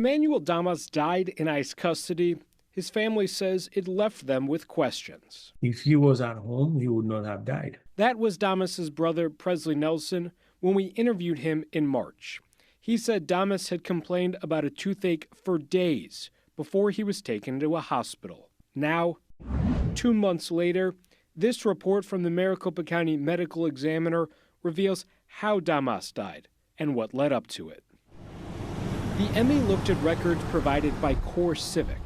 Emmanuel Damas died in ICE custody. His family says it left them with questions. If he was at home, he would not have died. That was Damas's brother, Presley Nelson, when we interviewed him in March. He said Damas had complained about a toothache for days before he was taken to a hospital. Now, 2 months later, this report from the Maricopa County Medical Examiner reveals how Damas died and what led up to it. The MA looked at records provided by Core Civic.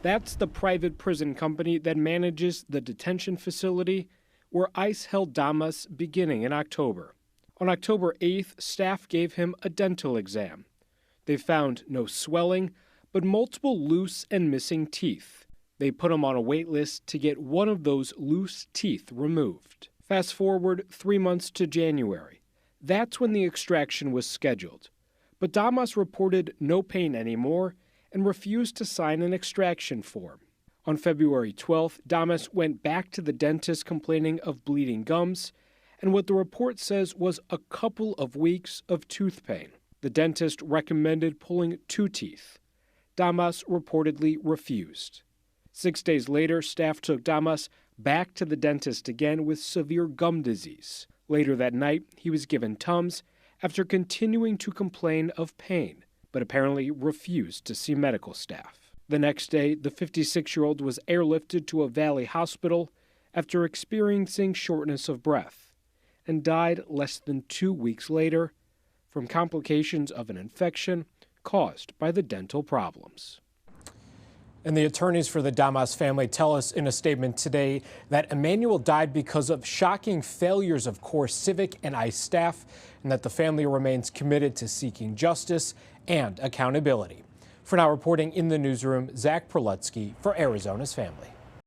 That's the private prison company that manages the detention facility where ICE held Damas beginning in October. On October 8th, staff gave him a dental exam. They found no swelling, but multiple loose and missing teeth. They put him on a wait list to get one of those loose teeth removed. Fast forward 3 months to January. That's when the extraction was scheduled. But Damas reported no pain anymore and refused to sign an extraction form. On February 12th, Damas went back to the dentist complaining of bleeding gums and what the report says was a couple of weeks of tooth pain. The dentist recommended pulling 2 teeth. Damas reportedly refused. 6 days later, staff took Damas back to the dentist again with severe gum disease. Later that night, he was given Tums after continuing to complain of pain, but apparently refused to see medical staff. The next day, the 56-year-old was airlifted to a Valley hospital after experiencing shortness of breath and died less than 2 weeks later from complications of an infection caused by the dental problems. And the attorneys for the Damas family tell us in a statement today that Emmanuel died because of shocking failures of Core Civic and ICE staff, and that the family remains committed to seeking justice and accountability. For now, reporting in the newsroom, Prelutsky for Arizona's Family.